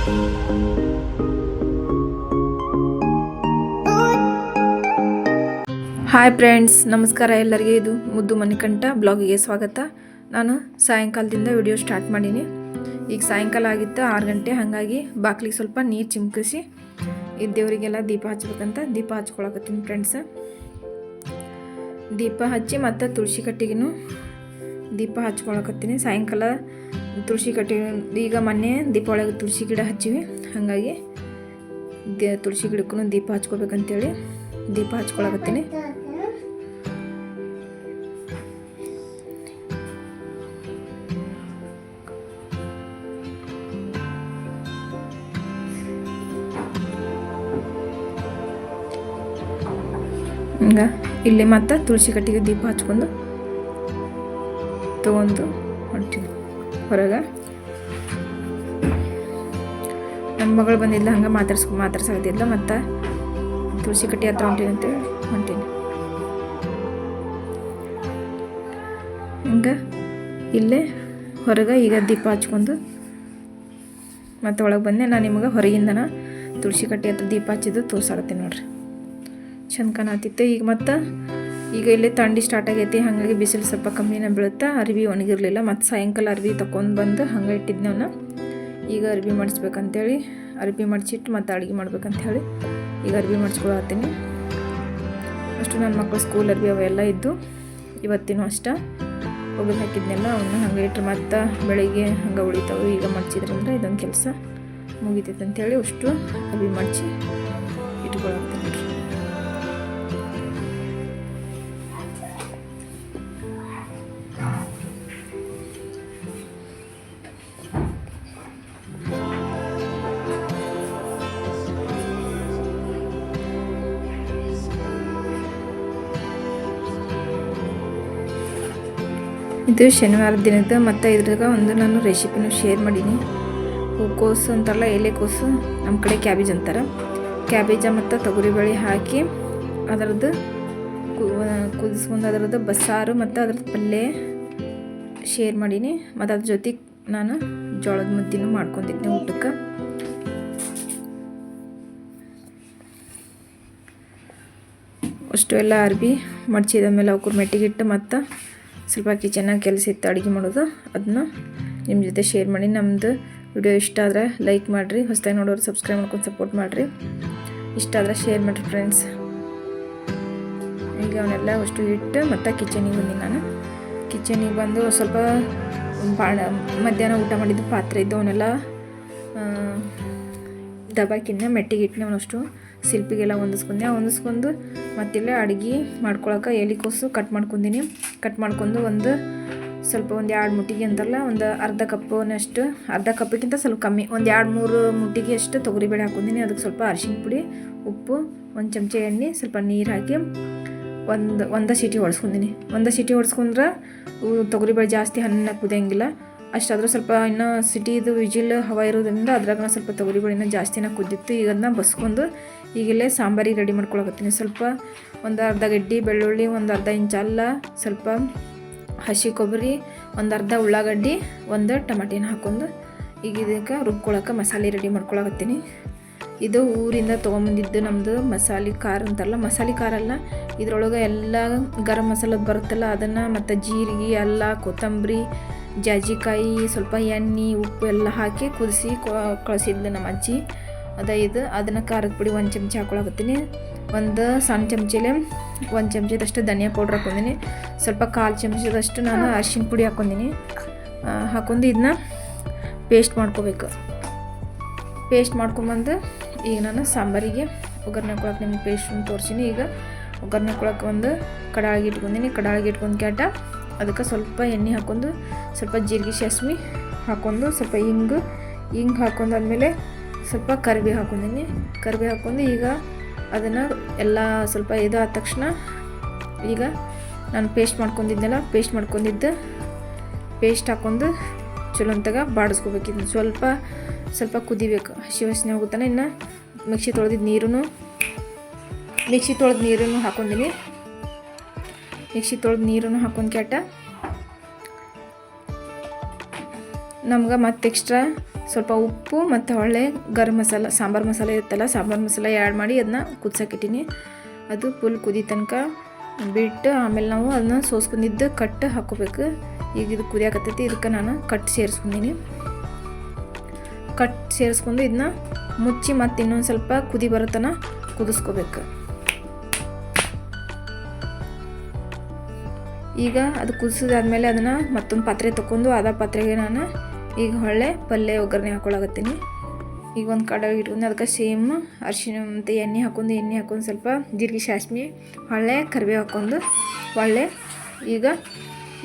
Hi friends, ನಮಸ್ಕಾರ ಎಲ್ಲರಿಗೆ. ಇದು ಮುದ್ದು ಮಣಿಕಂಠ ಬ್ಲಾಗಿಗೆ ಸ್ವಾಗತ. ನಾನು ಸಾಯಂಕಾಲದಿಂದ ವಿಡಿಯೋ ಸ್ಟಾರ್ಟ್ ಮಾಡೀನಿ. ಈಗ ಸಾಯಂಕಾಲ ಆಗಿತ್ತು 6 ಗಂಟೆ. ಹಾಗಾಗಿ ಬಾಕ್ಲಿಗೆ ಸ್ವಲ್ಪ ನೀರು ಚಿಮ್ಕಿಸಿ ದೇವರಿಗೆಲ್ಲ ದೀಪ ಹಚ್ಬೇಕಂತ ದೀಪ ಹಚ್ಕೊಳಕತ್ತೀನಿ ಫ್ರೆಂಡ್ಸ್. ದೀಪ ಹಚ್ಚಿ ಮತ್ತು ತುಳಸಿ ಕಟ್ಟಿಗೂ ದೀಪ ಹಚ್ಕೊಳಕತ್ತೀನಿ. ಸಾಯಂಕಾಲ ತುಳಸಿ ಕಟ್ಟಿಗೆ ಈಗ ಮೊನ್ನೆ ದೀಪಾವಳಿಗೆ ತುಳಸಿ ಗಿಡ ಹಚ್ಚಿವಿ. ಹಾಗಾಗಿ ತುಳಸಿ ಗಿಡಕ್ಕೂ ದೀಪ ಹಚ್ಕೋಬೇಕಂತೇಳಿ ದೀಪ ಹಚ್ಕೊಳಕತ್ತೀನಿ. ಹಿಂಗೆ ಇಲ್ಲಿ ಮತ್ತು ತುಳಸಿ ಕಟ್ಟಿಗೆ ದೀಪ ಹಚ್ಕೊಂಡು ತೊಗೊಂಡು ಹೊಂಟೀನಿ ಹೊರಗೆ. ನನ್ನ ಮಗಳು ಬಂದಿಲ್ಲ, ಹಂಗೆ ಮಾತಾಡ್ಸಾಕತ್ತಿದ್ಲ. ಮತ್ತು ತುಳಸಿ ಕಟ್ಟಿ ಹತ್ರ ಹೊಂಟೀನಿ. ಹಿಂಗೆ ಇಲ್ಲೇ ಹೊರಗೆ ಈಗ ದೀಪ ಹಚ್ಕೊಂಡು ಮತ್ತು ಒಳಗೆ ಬಂದೆ. ನಾನು ನಿಮಗೆ ಹೊರಗಿಂದನ ತುಳಸಿ ಕಟ್ಟಿ ಹತ್ರ ದೀಪ ಹಚ್ಚಿದ್ದು ತೋರ್ಸಾಕತ್ತೀನಿ ನೋಡ್ರಿ. ಚಂದ ಕಾಣತ್ತಿತ್ತು. ಈಗ ಇಲ್ಲೇ ಥಂಡಿ ಸ್ಟಾರ್ಟ್ ಆಗೈತಿ. ಹಾಗಾಗಿ ಬಿಸಿಲು ಸ್ವಲ್ಪ ಕಮ್ಮಿನೇ ಬೀಳುತ್ತೆ. ಅರ್ವಿ ಒಣಗಿರಲಿಲ್ಲ. ಮತ್ತು ಸಾಯಂಕಾಲ ಅರ್ವಿ ತೊಗೊಂಡು ಬಂದು ಹಂಗೆ ಇಟ್ಟಿದ್ದೆ ಅವನ್ನ. ಈಗ ಅರ್ವಿ ಮಾಡಿಸ್ಬೇಕಂತೇಳಿ ಅರ್ವಿ ಮಾಡಿಸಿಟ್ಟು ಮತ್ತು ಅಡುಗೆ ಮಾಡ್ಬೇಕಂತೇಳಿ ಈಗ ಅರ್ವಿ ಮಾಡಿಸ್ಕೊಳತ್ತೀನಿ. ಅಷ್ಟು ನನ್ನ ಮಕ್ಕಳು ಸ್ಕೂಲ್ ಅರ್ವಿ ಅವೆಲ್ಲ ಇದ್ದು ಇವತ್ತಿನೂ ಅಷ್ಟೇ ಒಗೆದು ಹಾಕಿದ್ನೆಲ್ಲ ಅವನ್ನ ಹಂಗೆ ಇಟ್ಟರೆ ಮತ್ತು ಬೆಳಿಗ್ಗೆ ಹಂಗೆ ಉಳಿತಾವೆ. ಈಗ ಮಡ್ಚಿದ್ರಿಂದ ಇದೊಂದು ಕೆಲಸ ಮುಗಿತೈತೆ ಅಂಥೇಳಿ ಅಷ್ಟು ಅರ್ವಿ ಮಡ್ಚಿ ಇಟ್ಕೊಳತ್ತೀನಿ ನೋಡ್ರಿ. ಇದು ಶನಿವಾರ ದಿನದ. ಮತ್ತು ಇದ್ರಾಗ ಒಂದು ನಾನು ರೆಸಿಪಿನೂ ಶೇರ್ ಮಾಡೀನಿ. ಹೂಕೋಸು ಅಂತಾರಲ್ಲ, ಎಲೆಕೋಸು, ನಮ್ಮ ಕಡೆ ಕ್ಯಾಬೇಜ್ ಅಂತಾರೆ. ಕ್ಯಾಬೇಜ ಮತ್ತು ತೊಗರಿಬೇಳೆ ಹಾಕಿ ಅದರದ್ದು ಕುದಿಸ್ಕೊಂಡು ಅದರದ್ದು ಬಸ್ಸಾರು ಮತ್ತು ಅದ್ರದ್ದು ಪಲ್ಯ ಶೇರ್ ಮಾಡೀನಿ. ಮತ್ತು ಅದ್ರ ಜೊತೆಗೆ ನಾನು ಜೋಳದ ಮುದ್ದಿನೂ ಮಾಡ್ಕೊಂಡಿದ್ದೆ ಊಟಕ್ಕೆ. ಅಷ್ಟು ಎಲ್ಲ ಅರ್ಬಿ ಮಡ್ಚಿದ ಮೇಲೆ ಅವ್ರ ಮೆಟ್ಟಿಗಿಟ್ಟು ಮತ್ತು ಸ್ವಲ್ಪ ಕಿಚನ್ನಾಗ ಕೆಲಸ ಇತ್ತು ಅಡುಗೆ ಮಾಡೋದು. ಅದನ್ನ ನಿಮ್ಮ ಜೊತೆ ಶೇರ್ ಮಾಡಿ. ನಮ್ಮದು ವಿಡಿಯೋ ಇಷ್ಟ ಆದರೆ ಲೈಕ್ ಮಾಡಿರಿ. ಹೊಸದಾಗಿ ನೋಡೋರು ಸಬ್ಸ್ಕ್ರೈಬ್ ಮಾಡ್ಕೊಂಡು ಸಪೋರ್ಟ್ ಮಾಡಿರಿ. ಇಷ್ಟ ಆದರೆ ಶೇರ್ ಮಾಡಿರಿ ಫ್ರೆಂಡ್ಸ್. ಈಗ ಅವನ್ನೆಲ್ಲ ಅಷ್ಟು ಇಟ್ಟು ಮತ್ತು ಕಿಚನಿಗೆ ಬಂದು ನಾನು ಕಿಚನಿಗೆ ಬಂದು ಸ್ವಲ್ಪ ಮಧ್ಯಾಹ್ನ ಊಟ ಮಾಡಿದ್ದು ಪಾತ್ರೆ ಇದ್ದು ಅವನ್ನೆಲ್ಲ ದಬಾಕಿನ್ನ ಮೆಟ್ಟಿಗೆ ಇಟ್ಟನೆ. ಅವನಷ್ಟು ಸಿಲ್ಪಿಗೆಲ್ಲ ಹೊಂದಿಸ್ಕೊಂಡು ಮತ್ತಿಲ್ಲೇ ಅಡುಗೆ ಮಾಡ್ಕೊಳಕ್ಕೆ ಎಲೆಕೋಸು ಕಟ್ ಮಾಡ್ಕೊಂಡು ಒಂದು 2 ಮುಟ್ಟಿಗೆ ಅಂತಾರಲ್ಲ, ಒಂದು ಅರ್ಧ ಕಪ್ಪಿನಷ್ಟು, ಅರ್ಧ ಕಪ್ಪಿಗಿಂತ ಸ್ವಲ್ಪ ಕಮ್ಮಿ, ಒಂದು 2-3 ಮುಟ್ಟಿಗೆ ಅಷ್ಟು ತೊಗರಿಬೇಳೆ ಹಾಕೊಂಡಿನಿ. ಅದಕ್ಕೆ ಸ್ವಲ್ಪ ಅರಿಶಿನ ಪುಡಿ, ಉಪ್ಪು, 1 ಚಮಚ ಎಣ್ಣೆ, ಸ್ವಲ್ಪ ನೀರು ಹಾಕಿ ಒಂದು ಸೀಟಿ ಹೊಡ್ಸ್ಕೊಂಡಿನಿ. ಒಂದು ಸೀಟಿ ಹೊಡ್ಸ್ಕೊಂಡ್ರೆ ತೊಗರಿಬೇಳೆ ಜಾಸ್ತಿ ಹಣ್ಣಾಗಿ ಕುದಿಯಂಗಿಲ್ಲ. ಅಷ್ಟಾದರೂ ಸ್ವಲ್ಪ ಇನ್ನೂ ಸಿಟಿದು ವಿಜಿಲ್ ಹವಾ ಇರೋದ್ರಿಂದ ಅದ್ರಾಗ ಸ್ವಲ್ಪ ತೊಗರಿಬೇಳೆನ ಜಾಸ್ತಿನ ಕುದ್ದಿತ್ತು. ಈಗ ಅದನ್ನ ಬಸ್ಕೊಂಡು ಈಗಲೇ ಸಾಂಬಾರಿಗೆ ರೆಡಿ ಮಾಡ್ಕೊಳಕತ್ತೀನಿ. ಸ್ವಲ್ಪ ಒಂದು ಅರ್ಧ ಗಡ್ಡೆ ಬೆಳ್ಳುಳ್ಳಿ, ಒಂದು ಅರ್ಧ ಇಂಚ್ ಅಲ್ಲ, ಸ್ವಲ್ಪ ಹಸಿ ಕೊಬ್ಬರಿ, ಒಂದು ಅರ್ಧ ಉಳ್ಳಾಗಡ್ಡಿ, ಒಂದು ಟಮಾಟಿನ ಹಾಕ್ಕೊಂಡು ಈಗ ಇದಕ್ಕೆ ರುಬ್ಕೊಳಕ್ಕೆ ಮಸಾಲೆ ರೆಡಿ ಮಾಡ್ಕೊಳಕತ್ತೀನಿ. ಇದು ಊರಿಂದ ತೊಗೊಂಬಂದಿದ್ದು ನಮ್ಮದು ಮಸಾಲೆ ಖಾರ ಅಂತಾರಲ್ಲ, ಮಸಾಲೆ ಖಾರ ಅಲ್ಲ, ಇದ್ರೊಳಗೆ ಎಲ್ಲ ಗರಂ ಮಸಾಲದ ಬರುತ್ತಲ್ಲ ಅದನ್ನು, ಮತ್ತು ಜೀರಿಗೆ, ಅಲ್ಲ, ಕೊತ್ತಂಬರಿ, ಜಾಜಿಕಾಯಿ, ಸ್ವಲ್ಪ ಎಣ್ಣೆ, ಉಪ್ಪು ಎಲ್ಲ ಹಾಕಿ ಕುದಿಸಿ ಕಳಿಸಿದ್ಲು ನಮ್ಮ ಅಜ್ಜಿ. ಇದು ಅದನ್ನು ಖಾರದ ಪುಡಿ 1 ಚಮಚ ಹಾಕೊಳಕತ್ತೀನಿ. ಒಂದು ಸಣ್ಣ ಚಮಚಲೆ 1 ಚಮಚದಷ್ಟು ಧನಿಯಾ ಪೌಡ್ರ್ ಹಾಕ್ಕೊಂಡಿನಿ. ಸ್ವಲ್ಪ 1/4 ಚಮಚದಷ್ಟು ನಾನು ಅರಿಶಿನ ಪುಡಿ ಹಾಕ್ಕೊಂಡಿನಿ. ಹಾಕೊಂಡು ಇದನ್ನ ಪೇಸ್ಟ್ ಮಾಡ್ಕೋಬೇಕು. ಪೇಸ್ಟ್ ಮಾಡ್ಕೊಂಬಂದು ಈಗ ನಾನು ಸಾಂಬಾರಿಗೆ ಒಗ್ಗರಣೆ ಹಾಕೊಳಕ್ಕೆ ನಿಮ್ಗೆ ಪೇಸ್ಟನ್ನು ತೋರಿಸಿನಿ. ಈಗ ಒಗ್ಗರಣೆ ಹಾಕೊಳಕ್ಕೆ ಒಂದು ಕಡಾಯಿಗೆ ಇಟ್ಕೊಂಡಿನಿ. ಕಡಾಯಿಗೆ ಇಟ್ಕೊಂಡು ಕ್ಯಾಟ ಅದಕ್ಕೆ ಸ್ವಲ್ಪ ಎಣ್ಣೆ ಹಾಕ್ಕೊಂಡು, ಸ್ವಲ್ಪ ಜೀರಿಗೆ ಸಾಸ್ವೆ ಹಾಕ್ಕೊಂಡು, ಸ್ವಲ್ಪ ಹಿಂಗೆ ಹಾಕ್ಕೊಂಡಾದ್ಮೇಲೆ ಸ್ವಲ್ಪ ಕರಿಬೇವು ಹಾಕ್ಕೊಂಡಿನಿ. ಕರಿಬೇವು ಹಾಕ್ಕೊಂಡು ಈಗ ಅದನ್ನು ಎಲ್ಲ ಸ್ವಲ್ಪ ಇದಾದ ತಕ್ಷಣ ಈಗ ನಾನು ಪೇಸ್ಟ್ ಮಾಡ್ಕೊಂಡಿದ್ದೆನಲ್ಲ, ಪೇಸ್ಟ್ ಹಾಕ್ಕೊಂಡು ಚಲೋ ಅಂತಾಗ ಬಾಡಿಸ್ಕೋಬೇಕಿದ್ದು. ಸ್ವಲ್ಪ ಕುದಿಬೇಕು, ಹಸಿ ವಾಸನೆ ಹೋಗುತ್ತಾನೆ. ಇನ್ನು ಮಿಕ್ಸಿ ತೊಳೆದಿದ್ದು ನೀರನ್ನು ಹಾಕ್ಕೊಂಡಿನಿ. ಮಿಕ್ಸಿ ತೊಳೆದು ನೀರನ್ನು ಹಾಕೊಂಡು ಕ್ಯಾಟ ನಮ್ಗೆ ಮತ್ತೆ ಎಕ್ಸ್ಟ್ರಾ ಸ್ವಲ್ಪ ಉಪ್ಪು ಮತ್ತು ಹೊಳ್ಳೆ ಗರಂ ಮಸಾಲ ಸಾಂಬಾರು ಮಸಾಲೆ ಇರುತ್ತಲ್ಲ, ಸಾಂಬಾರು ಮಸಾಲೆ ಆ್ಯಡ್ ಮಾಡಿ ಅದನ್ನ ಕುದಿಸೋಕ್ಕಿಟ್ಟಿನಿ. ಅದು ಫುಲ್ ಕುದಿ ತನಕ ಬಿಟ್ಟು ಆಮೇಲೆ ನಾವು ಅದನ್ನ ಸೋಸ್ಕೊಂಡಿದ್ದು ಕಟ್ಟು ಹಾಕ್ಕೋಬೇಕು. ಈಗ ಇದು ಕುದಿಯಾಕತ್ತೈತಿ, ಇದಕ್ಕೆ ನಾನು ಕಟ್ಟು ಸೇರಿಸ್ಕೊಂಡಿನಿ. ಕಟ್ಟು ಸೇರಿಸ್ಕೊಂಡು ಇದನ್ನ ಮುಚ್ಚಿ ಮತ್ತು ಇನ್ನೊಂದು ಸ್ವಲ್ಪ ಕುದಿ ಬರೋತನ ಕುದಿಸ್ಕೋಬೇಕು. ಈಗ ಅದು ಕುದಿಸಿದಾದ್ಮೇಲೆ ಅದನ್ನು ಮತ್ತೊಂದು ಪಾತ್ರೆ ತೊಗೊಂಡು ಅದೇ ಪಾತ್ರೆಗೆ ನಾನು ಈಗ ಹೊಳ್ಳೆ ಪಲ್ಯ ಒಗ್ಗರಣೆ ಹಾಕ್ಕೊಳಕತ್ತೀನಿ. ಈಗ ಒಂದು ಕಡಾಯಿ ಇಟ್ಕೊಂಡು ಅದಕ್ಕೆ ಸೇಮ್ ಅರಿಶಿನ ಮತ್ತು ಎಣ್ಣೆ ಹಾಕ್ಕೊಂಡು ಸ್ವಲ್ಪ ಜೀರಿಗೆ ಸಾಸ್ಮೆ ಹೊಳ್ಳೆ ಕರಿಬೇವು ಹಾಕ್ಕೊಂಡು ಹೊಳ್ಳೆ ಈಗ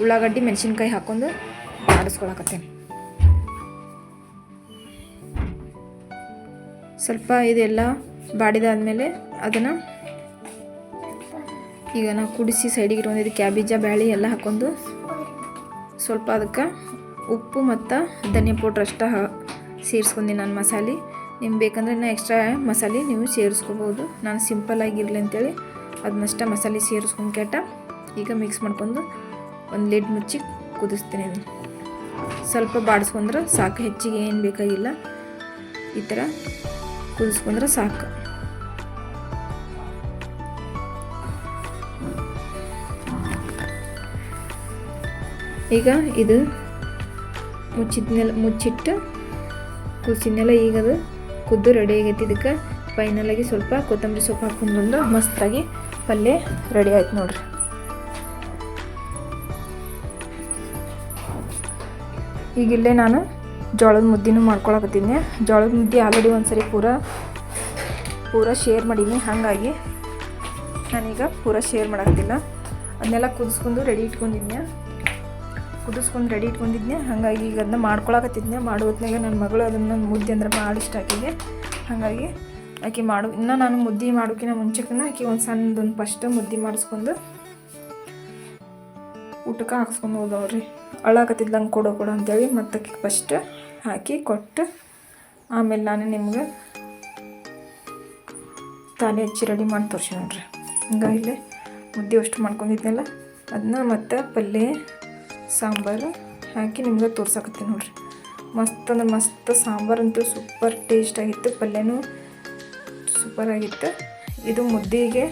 ಉಳ್ಳಾಗಡ್ಡಿ ಮೆಣಸಿನ್ಕಾಯಿ ಹಾಕ್ಕೊಂಡು ಬಾಡಿಸ್ಕೊಳಕತ್ತೀನಿ. ಸ್ವಲ್ಪ ಇದೆಲ್ಲ ಬಾಡಿದಾದ್ಮೇಲೆ ಅದನ್ನು ಈಗ ನಾವು ಕುಡಿಸಿ ಸೈಡಿಗೆ ಇಟ್ಕೊಂಡಿದ್ದು ಕ್ಯಾಬೇಜ ಬ್ಯಾಳಿ ಎಲ್ಲ ಹಾಕ್ಕೊಂಡು ಸ್ವಲ್ಪ ಅದಕ್ಕೆ ಉಪ್ಪು ಮತ್ತು ಧನಿಯಾ ಪೌಡ್ರ್ ಅಷ್ಟ ಸೇರಿಸ್ಕೊಂಡಿ ನಾನು ಮಸಾಲೆ. ನಿಮ್ಗೆ ಬೇಕಂದ್ರೆ ನಾನು ಎಕ್ಸ್ಟ್ರಾ ಮಸಾಲೆ ನೀವು ಸೇರಿಸ್ಕೋಬೋದು. ನಾನು ಸಿಂಪಲ್ಲಾಗಿರಲಿ ಅಂತೇಳಿ ಅದನ್ನಷ್ಟ ಮಸಾಲೆ ಸೇರಿಸ್ಕೊಂಡು ಕೆಟ್ಟ ಈಗ ಮಿಕ್ಸ್ ಮಾಡ್ಕೊಂಡು ಒಂದು ಲಿಡ್ ಮುಚ್ಚಿ ಕುದಿಸ್ತೀನಿ. ಅದನ್ನು ಸ್ವಲ್ಪ ಬಾಡಿಸ್ಕೊಂಡ್ರೆ ಸಾಕು, ಹೆಚ್ಚಿಗೆ ಏನು ಬೇಕಾಗಿಲ್ಲ. ಈ ಥರ ಕುದಿಸ್ಕೊಂಡ್ರೆ ಸಾಕು. ಈಗ ಇದು ಮುಚ್ಚಿಟ್ಟು ಕುದಿಸಿದ್ನೆಲ್ಲ ಈಗ ಅದು ಕುದ್ದು ರೆಡಿ ಆಗೈತಿ. ಇದಕ್ಕೆ ಫೈನಲಾಗಿ ಸ್ವಲ್ಪ ಕೊತ್ತಂಬರಿ ಸೊಪ್ಪು ಹಾಕ್ಕೊಂಡು ಬಂದು ಮಸ್ತಾಗಿ ಪಲ್ಯ ರೆಡಿ ಆಯ್ತು ನೋಡ್ರಿ. ಈಗಿಲ್ಲೇ ನಾನು ಜೋಳದ ಮುದ್ದಿನೂ ಮಾಡ್ಕೊಳಕತ್ತೀನಿ. ಜೋಳದ ಮುದ್ದೆ ಆಲ್ರೆಡಿ ಒಂದ್ಸರಿ ಪೂರ ಶೇರ್ ಮಾಡೀನಿ, ಹಾಗಾಗಿ ನಾನೀಗ ಪೂರ ಶೇರ್ ಮಾಡೋಕ್ಕಿಲ್ಲ. ಅದನ್ನೆಲ್ಲ ಕುದಿಸ್ಕೊಂಡು ರೆಡಿ ಇಟ್ಕೊಂಡಿದ್ದೆ. ಹಾಗಾಗಿ ಈಗ ಅದನ್ನ ಮಾಡ್ಕೊಳಕತ್ತಿದ್ದೆ. ಹೊತ್ನಾಗ ನನ್ನ ಮಗಳು ಅದನ್ನು ಮುದ್ದೆ ಅಂದ್ರೆ ಭಾಳ ಇಷ್ಟ ಆಕಿಗೆ. ಹಾಗಾಗಿ ಆಕೆ ಇನ್ನು ನಾನು ಮುದ್ದೆ ಮಾಡೋಕ್ಕಿಂತ ಮುಂಚೆಕಿನ್ನ ಆಕೆ ಒಂದು ಸಣ್ಣದೊಂದು ಫಸ್ಟ್ ಮುದ್ದೆ ಮಾಡಿಸ್ಕೊಂಡು ಊಟಕ್ಕೆ ಹಾಕ್ಸ್ಕೊಂಡು ಹೋದವ್ರಿ. ಅಳಾಕತ್ತಿದ್ದಂಗೆ ಕೊಡು ಅಂತೇಳಿ ಮತ್ತೆ ಫಸ್ಟ್ ಹಾಕಿ ಕೊಟ್ಟು ಆಮೇಲೆ ನಾನು ನಿಮ್ಗೆ ತಾನೇ ಹಚ್ಚಿ ರೆಡಿ ಮಾಡಿ ತೋರಿಸಿ ನೋಡ್ರಿ. ಹಿಂಗಾಗಿ ಮುದ್ದೆ ಅಷ್ಟು ಮಾಡ್ಕೊಂಡಿದ್ನಲ್ಲ ಅದನ್ನ ಮತ್ತು ಪಲ್ಯ ಸಾಂಬಾರು ಹಾಕಿ ನಿಮ್ಗೆ ತೋರ್ಸಕತ್ತೀನಿ ನೋಡ್ರಿ. ಮಸ್ತ್ ಅಂದ್ರೆ ಮಸ್ತ್ ಸಾಂಬಾರಂತೂ ಸೂಪರ್ ಟೇಸ್ಟ್ ಆಗಿತ್ತು, ಪಲ್ಯನೂ ಸೂಪರಾಗಿತ್ತು. ಇದು ಮುದ್ದೆಗೆ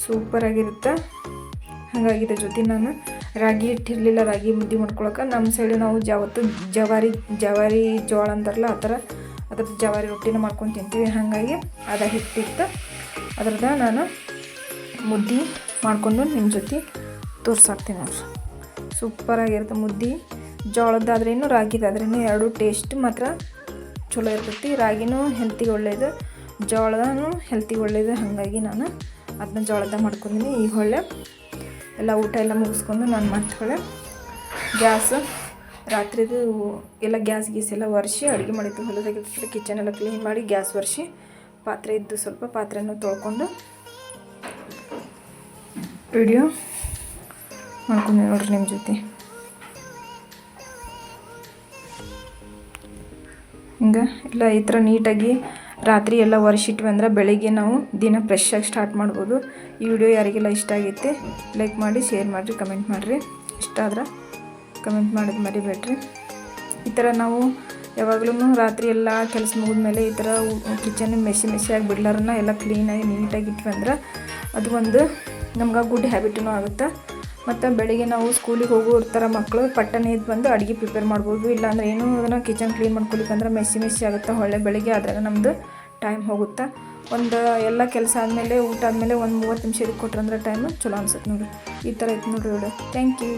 ಸೂಪರಾಗಿರುತ್ತೆ. ಹಾಗಾಗಿ ಇದ್ರ ಜೊತೆ ನಾನು ರಾಗಿ ಇಟ್ಟಿರಲಿಲ್ಲ, ರಾಗಿ ಮುದ್ದೆ ಮಾಡ್ಕೊಳಕ್ಕೆ. ನಮ್ಮ ಸೈಡ್ ನಾವು ಜವಾರಿ ಜೋಳ ಅಂತಾರಲ್ಲ ಆ ಥರ ಅದ್ರದ್ದು ಜವಾರಿ ರೊಟ್ಟಿನ ಮಾಡ್ಕೊಂಡು ತಿಂತೀವಿ. ಹಾಗಾಗಿ ಅದ ಹಿಟ್ಟಿತ್ತು, ಅದ್ರದ್ದು ನಾನು ಮುದ್ದೆ ಮಾಡಿಕೊಂಡು ನಿಮ್ಮ ಜೊತೆ ತೋರ್ಸಾಕ್ತೀನಿ ನೋಡ್ರಿ. ಸೂಪರಾಗಿರುತ್ತೆ ಮುದ್ದೆ. ಜೋಳದ್ದಾದ್ರೇನು ರಾಗಿದಾದ್ರೇನು ಎರಡು ಟೇಸ್ಟ್ ಮಾತ್ರ ಚಲೋ ಇರ್ತೈತಿ. ರಾಗಿನೂ ಹೆಲ್ತಿಗೆ ಒಳ್ಳೆಯದು, ಜೋಳನೂ ಹೆಲ್ತಿಗೆ ಒಳ್ಳೆಯದು. ಹಾಗಾಗಿ ನಾನು ಅದನ್ನ ಜೋಳದ ಮಾಡ್ಕೊಂಡಿನಿ. ಈಗ ಹೊಳ್ಳೆ ಎಲ್ಲ ಊಟ ಎಲ್ಲ ಮುಗಿಸ್ಕೊಂಡು ನಾನು ಮತ್ತೆ ಗ್ಯಾಸ್ ರಾತ್ರಿದು ಎಲ್ಲ ಗ್ಯಾಸ್ ಎಲ್ಲ ಒರೆಸಿ ಅಡುಗೆ ಮಾಡಿದ್ದು ಹೊಲದಾಗಿ ಕಿಚನ್ ಎಲ್ಲ ಕ್ಲೀನ್ ಮಾಡಿ ಗ್ಯಾಸ್ ಒರೆಸಿ ಪಾತ್ರೆ ಇದ್ದು ಸ್ವಲ್ಪ ಪಾತ್ರೆನೂ ತೊಳ್ಕೊಂಡು ವಿಡಿಯೋ ಮಾಡ್ಕೊಂಡೆ ನೋಡ್ರಿ ನಿಮ್ಮ ಜೊತೆ. ಹಿಂಗೆ ಎಲ್ಲ ಈ ಥರ ನೀಟಾಗಿ ರಾತ್ರಿ ಎಲ್ಲ ಒರೆಸಿಟ್ವಿ ಅಂದ್ರೆ ಬೆಳಿಗ್ಗೆ ನಾವು ದಿನ ಫ್ರೆಶ್ಶಾಗಿ ಸ್ಟಾರ್ಟ್ ಮಾಡ್ಬೋದು. ಈ ವಿಡಿಯೋ ಯಾರಿಗೆಲ್ಲ ಇಷ್ಟ ಆಗೈತೆ ಲೈಕ್ ಮಾಡಿ, ಶೇರ್ ಮಾಡಿರಿ, ಕಮೆಂಟ್ ಮಾಡಿರಿ. ಇಷ್ಟ ಆದ್ರೆ ಕಮೆಂಟ್ ಮಾಡೋದು ಮರಿಬೇಡ್ರಿ. ಈ ಥರ ನಾವು ಯಾವಾಗಲೂ ರಾತ್ರಿ ಎಲ್ಲ ಕೆಲಸ ಮುಗಿದ್ಮೇಲೆ ಈ ಥರ ಕಿಚನ್ ಮೆಸ್ಸಿಯಾಗಿ ಬಿಡ್ಲಾರನ್ನ ಎಲ್ಲ ಕ್ಲೀನಾಗಿ ನೀಟಾಗಿ ಇಟ್ವಿ ಅಂದ್ರೆ ಅದು ಒಂದು ನಮ್ಗೆ ಗುಡ್ ಹ್ಯಾಬಿಟೂ ಆಗುತ್ತೆ. ಮತ್ತು ಬೆಳಿಗ್ಗೆ ನಾವು ಸ್ಕೂಲಿಗೆ ಹೋಗೋರ್ತಾರ ಮಕ್ಕಳು ಪಟ್ಟನೆ ಇದು ಬಂದು ಅಡುಗೆ ಪ್ರಿಪೇರ್ ಮಾಡ್ಬೋದು. ಇಲ್ಲಾಂದ್ರೆ ಏನೂ ಅದನ್ನು ಕಿಚನ್ ಕ್ಲೀನ್ ಮಾಡ್ಕೊಲಿಕ್ಕಂದ್ರೆ ಮೆಸ್ಸಿ ಆಗುತ್ತೆ. ಹೊಳ್ಳೆ ಬೆಳಿಗ್ಗೆ ಆದಾಗ ನಮ್ಮದು ಟೈಮ್ ಹೋಗುತ್ತೆ. ಒಂದು ಎಲ್ಲ ಕೆಲಸ ಆದಮೇಲೆ ಊಟ ಆದಮೇಲೆ ಒಂದು 30 ನಿಮಿಷ ಇದಕ್ಕೆ ಕೊಟ್ರಂದ್ರೆ ಟೈಮು ಚಲೋ ಅನ್ಸುತ್ತೆ ನೋಡಿರಿ. ಈ ಥರ ಇತ್ತು ನೋಡಿರಿ ವಿಡಿಯೋ. Thank you.